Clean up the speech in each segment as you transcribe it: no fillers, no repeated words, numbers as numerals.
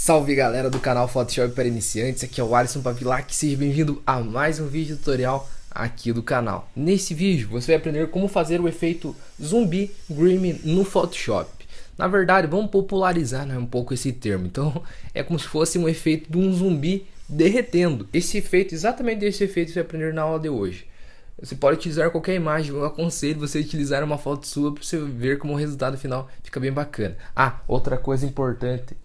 Salve galera do canal Photoshop para iniciantes, aqui é o Alisson Pavilac, seja bem-vindo a mais um vídeo tutorial aqui do canal. Nesse vídeo você vai aprender como fazer o efeito zumbi grime no Photoshop. Na verdade vamos popularizar, né, um pouco esse termo, então é como se fosse um efeito de um zumbi derretendo. Esse efeito, exatamente esse efeito você vai aprender na aula de hoje. Você pode utilizar qualquer imagem, eu aconselho você a utilizar uma foto sua para você ver como o resultado final fica bem bacana. Ah, outra coisa importante.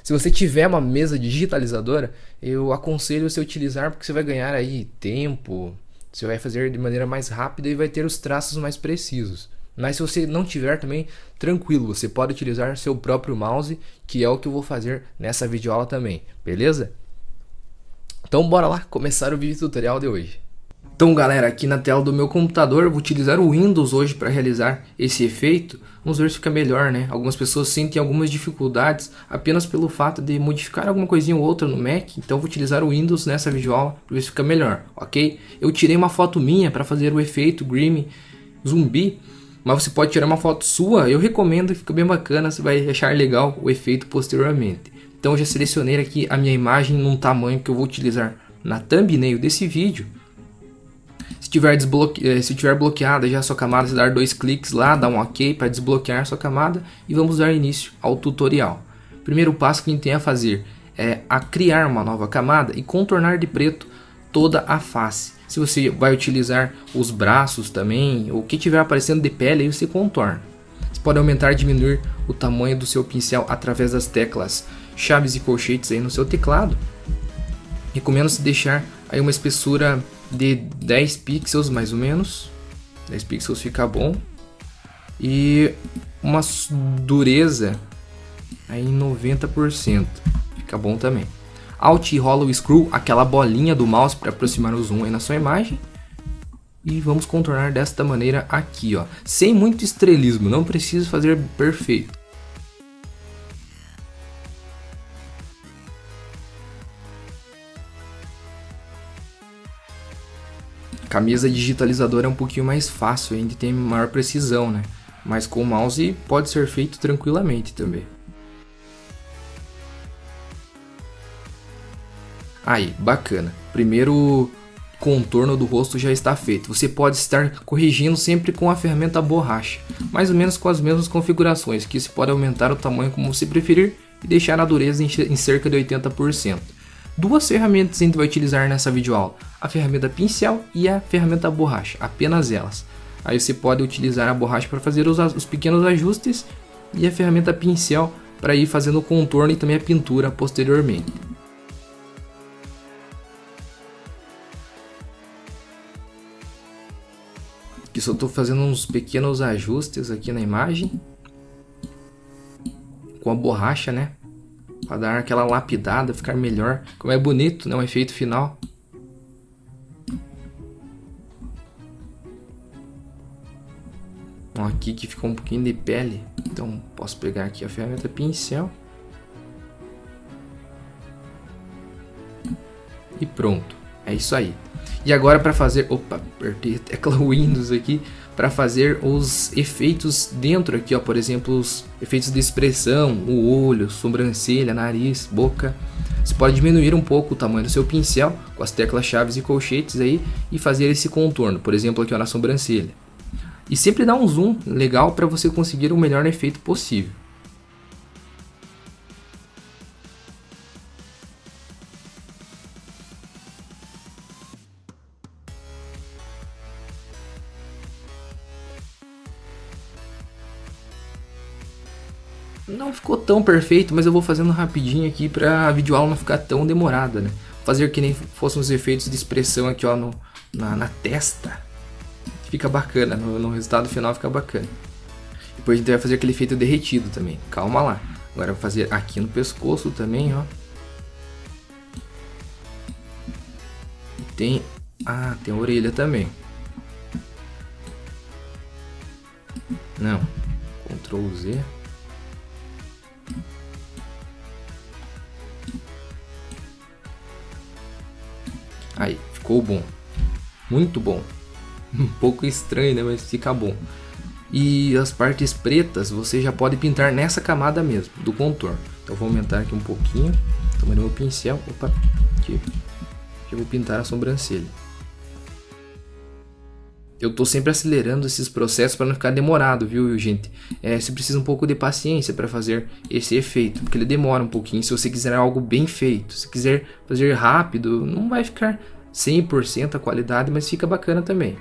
Se você tiver uma mesa digitalizadora, eu aconselho você a utilizar porque você vai ganhar aí tempo, você vai fazer de maneira mais rápida e vai ter os traços mais precisos. Mas se você não tiver também, tranquilo, você pode utilizar seu próprio mouse, que é o que eu vou fazer nessa videoaula também, beleza? Então bora lá começar o vídeo tutorial de hoje. Então galera, aqui na tela do meu computador eu vou utilizar o Windows hoje para realizar esse efeito. Vamos ver se fica melhor, né? Algumas pessoas sentem algumas dificuldades apenas pelo fato de modificar alguma coisinha ou outra no Mac. Então eu vou utilizar o Windows nessa videoaula para ver se fica melhor, ok? Eu tirei uma foto minha para fazer o efeito grime zumbi, mas você pode tirar uma foto sua, eu recomendo, fica bem bacana, você vai achar legal o efeito posteriormente. Então eu já selecionei aqui a minha imagem num tamanho que eu vou utilizar na thumbnail desse vídeo. Se tiver bloqueada já a sua camada, você dar dois cliques lá, dá um OK para desbloquear a sua camada e vamos dar início ao tutorial. Primeiro passo que a gente tem a fazer é criar uma nova camada e contornar de preto toda a face. Se você vai utilizar os braços também, ou o que tiver aparecendo de pele, aí você contorna. Você pode aumentar e diminuir o tamanho do seu pincel através das teclas chaves e colchetes aí no seu teclado. Recomendo-se deixar aí uma espessura de 10 pixels mais ou menos. 10 pixels fica bom. E uma dureza aí em 90%. Fica bom também. Alt e rola o screw, aquela bolinha do mouse para aproximar o zoom aí na sua imagem. E vamos contornar desta maneira aqui, ó. Sem muito estrelismo, não precisa fazer perfeito. Camisa digitalizadora é um pouquinho mais fácil, ainda tem maior precisão, né? Mas com o mouse pode ser feito tranquilamente também. Aí, bacana. Primeiro contorno do rosto já está feito. Você pode estar corrigindo sempre com a ferramenta borracha, mais ou menos com as mesmas configurações, que você pode aumentar o tamanho como você preferir e deixar a dureza em cerca de 80%. Duas ferramentas a gente vai utilizar nessa videoaula, a ferramenta pincel e a ferramenta borracha, apenas elas. Aí você pode utilizar a borracha para fazer os pequenos ajustes e a ferramenta pincel para ir fazendo o contorno e também a pintura posteriormente. Aqui só estou fazendo uns pequenos ajustes aqui na imagem com a borracha, né? Para dar aquela lapidada, ficar melhor. Como é bonito, né? O efeito final. Ó, aqui que ficou um pouquinho de pele. Então posso pegar aqui a ferramenta pincel. E pronto. É isso aí. E agora para fazer... Opa, apertei a tecla Windows aqui. Para fazer os efeitos dentro aqui, ó, por exemplo, os efeitos de expressão, o olho, sobrancelha, nariz, boca. Você pode diminuir um pouco o tamanho do seu pincel com as teclas chaves e colchetes aí e fazer esse contorno, por exemplo, aqui ó, na sobrancelha. E sempre dá um zoom legal para você conseguir o melhor efeito possível. Não ficou tão perfeito, mas eu vou fazendo rapidinho aqui para a videoaula não ficar tão demorada, né? Fazer que nem fossem os efeitos de expressão aqui, ó, na testa. Fica bacana, no resultado final fica bacana. Depois a gente vai fazer aquele efeito derretido também, calma lá. Agora eu vou fazer aqui no pescoço também, ó. Tem a orelha também. Não, Ctrl Z. Aí, ficou bom. Muito bom. Um pouco estranho, né? Mas fica bom. E as partes pretas você já pode pintar nessa camada mesmo, do contorno. Então vou aumentar aqui um pouquinho o tamanho do meu pincel. Opa, aqui. Eu vou pintar a sobrancelha. Eu tô sempre acelerando esses processos para não ficar demorado, viu, gente? Você precisa um pouco de paciência para fazer esse efeito, porque ele demora um pouquinho. Se você quiser algo bem feito, se quiser fazer rápido, não vai ficar 100% a qualidade, mas fica bacana também.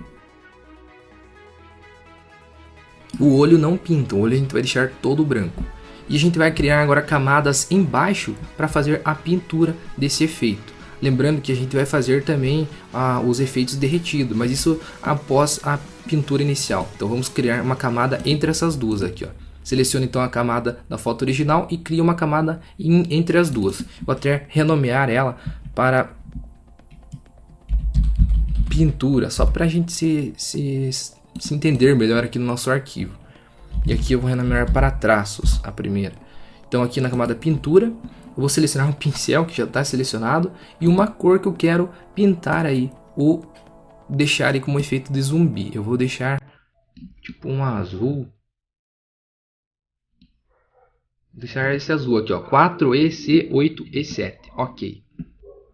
O olho não pinta, o olho a gente vai deixar todo branco. E a gente vai criar agora camadas embaixo para fazer a pintura desse efeito. Lembrando que a gente vai fazer também os efeitos derretidos, mas isso após a pintura inicial. Então vamos criar uma camada entre essas duas aqui, ó. Selecione então a camada da foto original e cria uma camada entre as duas. Vou até renomear ela para pintura, só para a gente se entender melhor aqui no nosso arquivo. E aqui eu vou renomear para traços a primeira. Então aqui na camada pintura, eu vou selecionar um pincel que já está selecionado e uma cor que eu quero pintar aí, ou deixar aí como efeito de zumbi. Eu vou deixar tipo um azul. Vou deixar esse azul aqui, ó, 4EC, 8E7. Ok.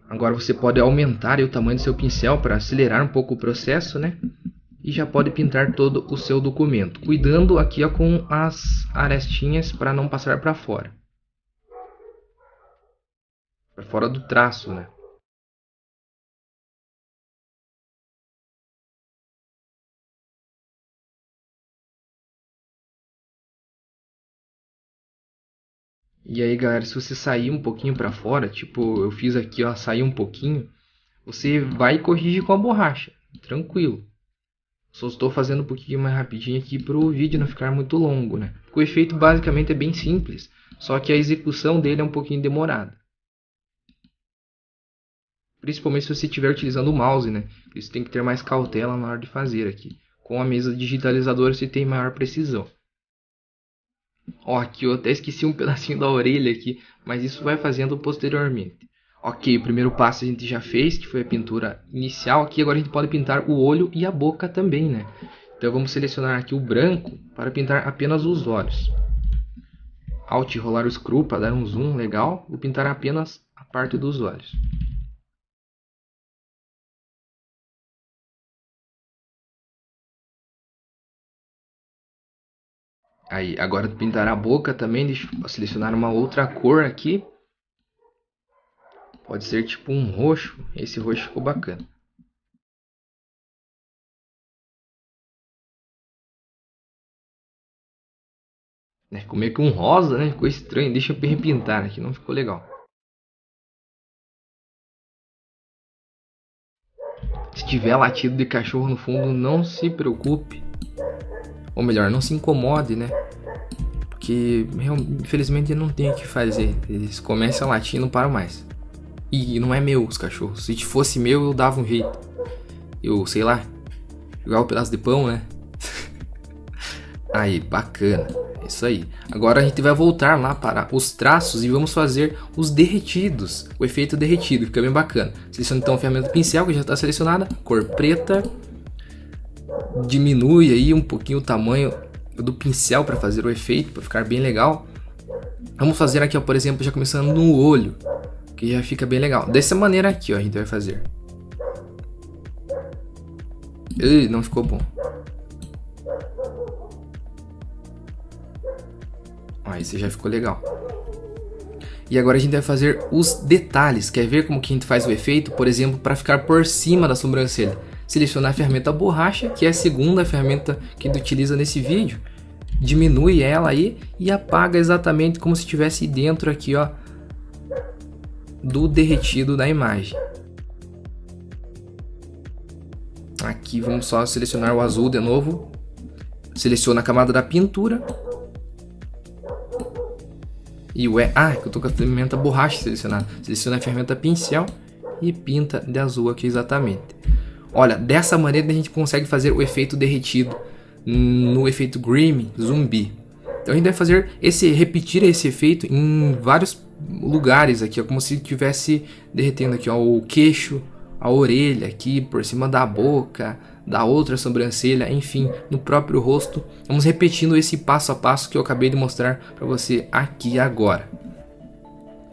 Agora você pode aumentar aí o tamanho do seu pincel para acelerar um pouco o processo, né? E já pode pintar todo o seu documento, cuidando aqui ó, com as arestinhas para não passar para fora. Para fora do traço, né? E aí, galera, se você sair um pouquinho para fora, tipo eu fiz aqui, ó, sair um pouquinho, você vai corrigir com a borracha, tranquilo. Só estou fazendo um pouquinho mais rapidinho aqui para o vídeo não ficar muito longo, né? O efeito basicamente é bem simples, só que a execução dele é um pouquinho demorada. Principalmente se você estiver utilizando o mouse, né? Isso tem que ter mais cautela na hora de fazer aqui. Com a mesa digitalizadora você tem maior precisão. Ó, aqui eu até esqueci um pedacinho da orelha aqui, mas isso vai fazendo posteriormente. Ok, o primeiro passo a gente já fez, que foi a pintura inicial. Aqui agora a gente pode pintar o olho e a boca também, né? Então vamos selecionar aqui o branco para pintar apenas os olhos. Alt e rolar o screw para dar um zoom legal. Vou pintar apenas a parte dos olhos. Aí, agora pintar a boca também. Deixa eu selecionar uma outra cor aqui. Pode ser tipo um roxo. Esse roxo ficou bacana. Ficou meio que um rosa, né? Ficou estranho. Deixa eu repintar aqui. Não ficou legal. Se tiver latido de cachorro no fundo, não se preocupe. Ou melhor, não se incomode, né? Porque infelizmente não tem o que fazer. Eles começam a latir e não param mais. E não é meu os cachorros. Se fosse meu, eu dava um jeito. Eu, sei lá, jogava um pedaço de pão, né? Aí, bacana. É isso aí. Agora a gente vai voltar lá para os traços e vamos fazer os derretidos. O efeito derretido, fica bem bacana. Selecione então a ferramenta pincel que já está selecionada. Cor preta. Diminui aí um pouquinho o tamanho do pincel para fazer o efeito, para ficar bem legal. Vamos fazer aqui, ó, por exemplo, já começando no olho, que já fica bem legal. Dessa maneira aqui, ó, a gente vai fazer. Não ficou bom. Esse já ficou legal. E agora a gente vai fazer os detalhes. Quer ver como que a gente faz o efeito? Por exemplo, para ficar por cima da sobrancelha. Selecionar a ferramenta borracha, que é a segunda ferramenta que a gente utiliza nesse vídeo. Diminui ela aí e apaga exatamente como se estivesse dentro aqui, ó, do derretido da imagem. Aqui vamos só selecionar o azul de novo. Seleciona a camada da pintura. E que eu tô com a ferramenta borracha selecionada. Seleciona a ferramenta pincel e pinta de azul aqui exatamente. Olha, dessa maneira a gente consegue fazer o efeito derretido no efeito Grime zumbi. Então a gente vai repetir esse efeito em vários lugares aqui, ó, como se estivesse derretendo aqui, ó, o queixo, a orelha aqui por cima da boca, da outra sobrancelha, enfim, no próprio rosto. Vamos repetindo esse passo a passo que eu acabei de mostrar para você aqui agora.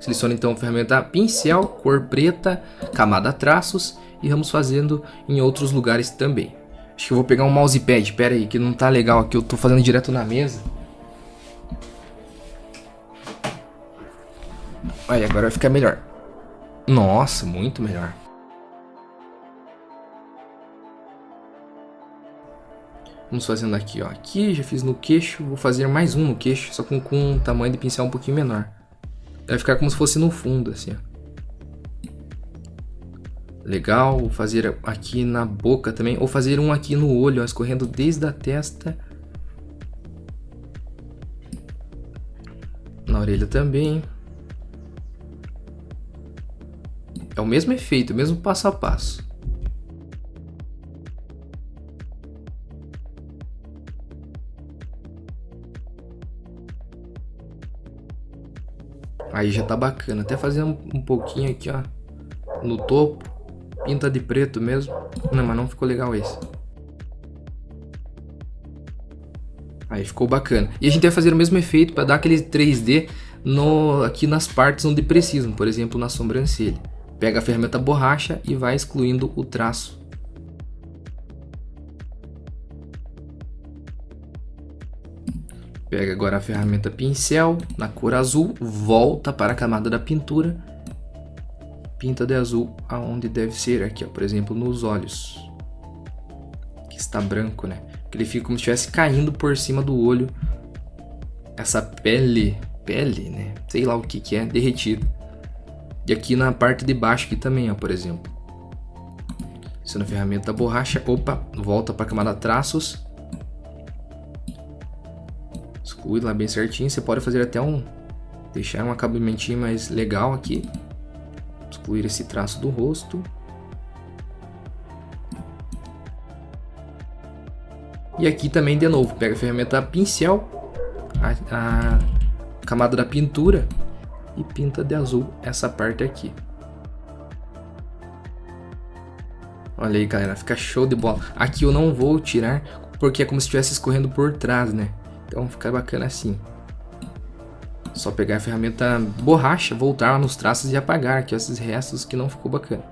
Seleciono então a ferramenta pincel, cor preta, camada traços e vamos fazendo em outros lugares também. Acho que eu vou pegar um mousepad, pera aí, que não tá legal aqui, eu tô fazendo direto na mesa. Aí, agora vai ficar melhor. Nossa, muito melhor. Vamos fazendo aqui, ó. Aqui já fiz no queixo, vou fazer mais um no queixo, só com um tamanho de pincel um pouquinho menor. Vai ficar como se fosse no fundo, assim, ó. Legal, vou fazer aqui na boca também, ou fazer um aqui no olho, ó, escorrendo desde a testa. Na orelha também. É o mesmo efeito, o mesmo passo a passo. Aí já tá bacana, até fazer um pouquinho aqui, ó, no topo, pinta de preto mesmo. Não, mas não ficou legal esse. Aí ficou bacana. E a gente vai fazer o mesmo efeito para dar aquele 3D aqui nas partes onde precisam, por exemplo, na sobrancelha. Pega a ferramenta borracha e vai excluindo o traço. Pega agora a ferramenta pincel, na cor azul, volta para a camada da pintura. Pinta de azul aonde deve ser, aqui ó, por exemplo, nos olhos. Que está branco, né? Que ele fica como se estivesse caindo por cima do olho. Essa pele, né? Sei lá o que é, derretida. E aqui na parte de baixo aqui também, ó, por exemplo. Sendo a ferramenta borracha, opa, volta para a camada traços. Exclui lá bem certinho, você pode fazer até deixar um acabamentinho mais legal aqui. Excluir esse traço do rosto. E aqui também de novo, pega a ferramenta pincel, a camada da pintura e pinta de azul essa parte aqui. Olha aí galera, fica show de bola. Aqui eu não vou tirar porque é como se estivesse escorrendo por trás, né? Então fica bacana assim. Só pegar a ferramenta borracha, voltar lá nos traços e apagar aqui esses restos que não ficou bacana.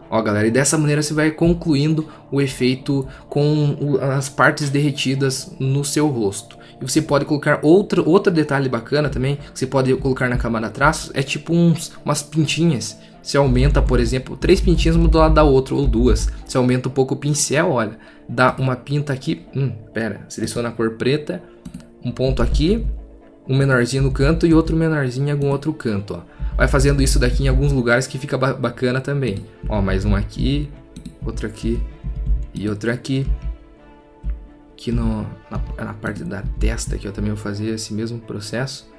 Ó galera, e dessa maneira você vai concluindo o efeito com as partes derretidas no seu rosto. E você pode colocar outro detalhe bacana também, que você pode colocar na camada traços, é tipo umas pintinhas. Você aumenta, por exemplo, 3 pintinhas uma do lado da outra, ou 2. Você aumenta um pouco o pincel, olha, dá uma pinta aqui, seleciona a cor preta, um ponto aqui, um menorzinho no canto e outro menorzinho em algum outro canto, ó. Vai fazendo isso daqui em alguns lugares que fica bacana também. Ó, mais um aqui, outro aqui e outro aqui. Aqui na parte da testa que eu também vou fazer esse mesmo processo.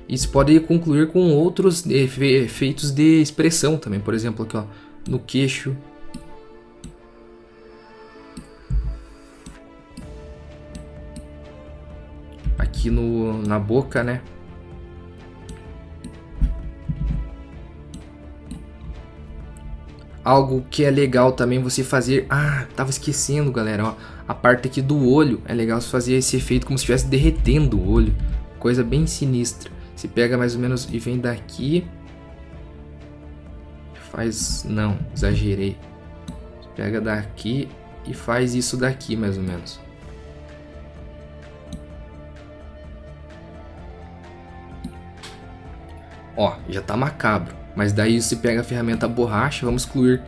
Isso pode concluir com outros efeitos de expressão também. Por exemplo, aqui ó, no queixo. Aqui na boca, né? Algo que é legal também você fazer... Ah, tava esquecendo, galera, ó. A parte aqui do olho, é legal você fazer esse efeito como se estivesse derretendo o olho. Coisa bem sinistra. Você pega mais ou menos e vem daqui. Faz... Não, exagerei. Você pega daqui e faz isso daqui mais ou menos. Ó, já tá macabro. Mas daí você pega a ferramenta borracha, vamos excluir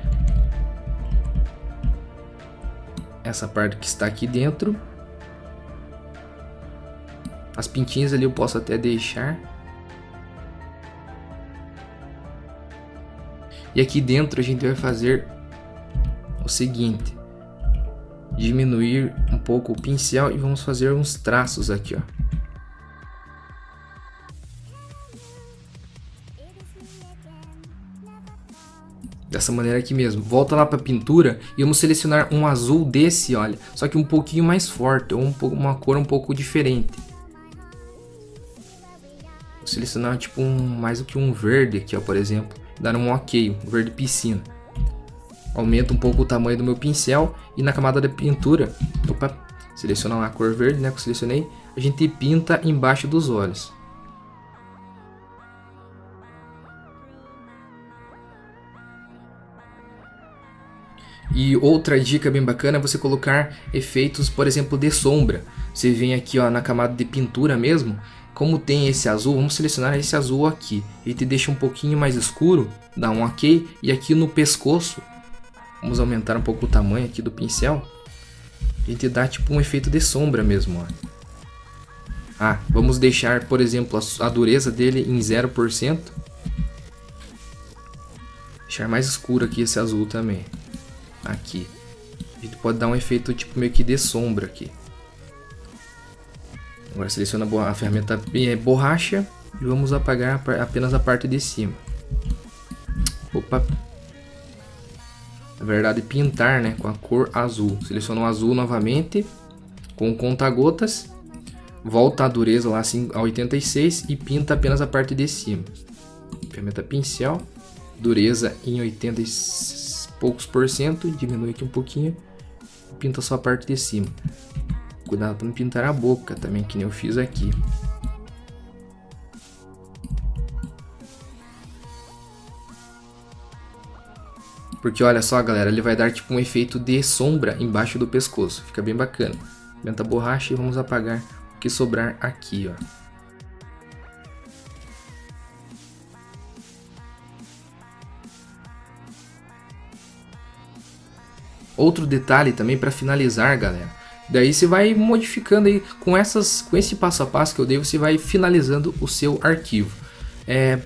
essa parte que está aqui dentro. As pintinhas ali eu posso até deixar. E aqui dentro a gente vai fazer o seguinte. Diminuir um pouco o pincel e vamos fazer uns traços aqui, ó. Dessa maneira aqui mesmo. Volta lá para a pintura e vamos selecionar um azul desse, olha. Só que um pouquinho mais forte, ou uma cor um pouco diferente. Vou selecionar tipo mais do que um verde aqui, ó, por exemplo. Dar um ok, um verde piscina. Aumenta um pouco o tamanho do meu pincel e na camada da pintura, opa, Seleciona lá a cor verde, né, que eu selecionei. A gente pinta embaixo dos olhos. E outra dica bem bacana é você colocar efeitos, por exemplo, de sombra. Você vem aqui, ó, na camada de pintura mesmo. Como tem esse azul, vamos selecionar esse azul aqui. Ele te deixa um pouquinho mais escuro, dá um ok. E aqui no pescoço, vamos aumentar um pouco o tamanho aqui do pincel. Ele te dá tipo um efeito de sombra mesmo, ó. Ah, vamos deixar, por exemplo, a dureza dele em 0%. Deixar mais escuro aqui esse azul também. Aqui. A gente pode dar um efeito tipo meio que de sombra aqui. Agora seleciona a ferramenta borracha e vamos apagar apenas a parte de cima. Opa! Na verdade, pintar, né, com a cor azul. Seleciona o azul novamente com o conta-gotas. Volta a dureza lá assim a 86 e pinta apenas a parte de cima. Ferramenta pincel, dureza em 80 e poucos por cento, diminui aqui um pouquinho e pinta só a parte de cima. Cuidado para não pintar a boca também, que nem eu fiz aqui. Porque olha só, galera, ele vai dar tipo um efeito de sombra embaixo do pescoço. Fica bem bacana. Aumenta a borracha e vamos apagar o que sobrar aqui, ó. Outro detalhe também para finalizar, galera. Daí você vai modificando aí com esse passo a passo que eu dei, você vai finalizando o seu arquivo.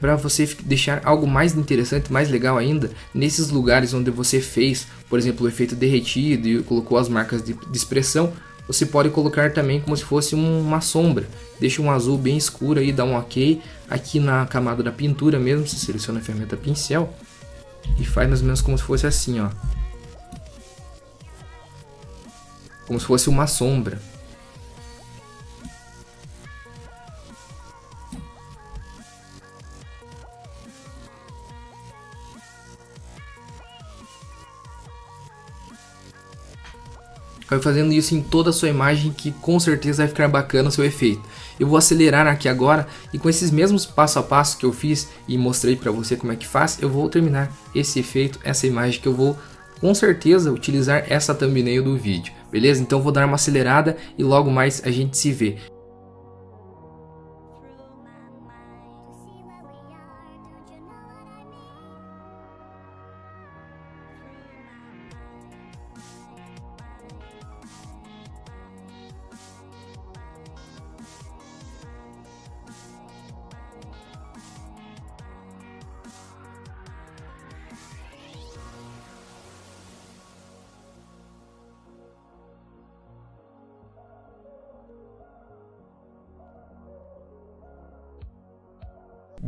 Para você deixar algo mais interessante, mais legal ainda, nesses lugares onde você fez, por exemplo, o efeito derretido e colocou as marcas de expressão, você pode colocar também como se fosse uma sombra. Deixa um azul bem escuro aí, dá um ok. Aqui na camada da pintura mesmo, você seleciona a ferramenta pincel e faz mais ou menos como se fosse assim, ó. Como se fosse uma sombra. Vai fazendo isso em toda a sua imagem, que com certeza vai ficar bacana o seu efeito. Eu vou acelerar aqui agora e com esses mesmos passo a passo que eu fiz e mostrei para você como é que faz, eu vou terminar esse efeito, essa imagem que eu vou com certeza utilizar essa thumbnail do vídeo, beleza? Então vou dar uma acelerada e logo mais a gente se vê.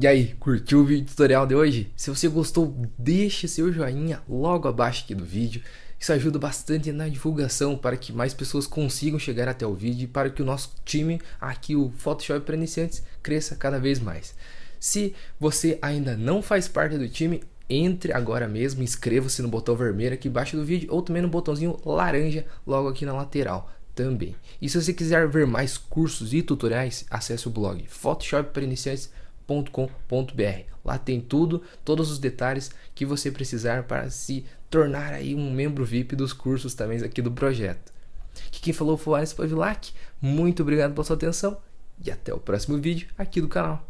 E aí, curtiu o vídeo tutorial de hoje? Se você gostou, deixe seu joinha logo abaixo aqui do vídeo. Isso ajuda bastante na divulgação para que mais pessoas consigam chegar até o vídeo e para que o nosso time, aqui o Photoshop para iniciantes, cresça cada vez mais. Se você ainda não faz parte do time, entre agora mesmo, inscreva-se no botão vermelho aqui embaixo do vídeo ou também no botãozinho laranja logo aqui na lateral também. E se você quiser ver mais cursos e tutoriais, acesse o blog Photoshop para iniciantes.com.br. Lá tem tudo, todos os detalhes que você precisar para se tornar aí um membro VIP dos cursos também aqui do projeto. Aqui quem falou foi o Alisson Pavilac. Muito obrigado pela sua atenção e até o próximo vídeo aqui do canal.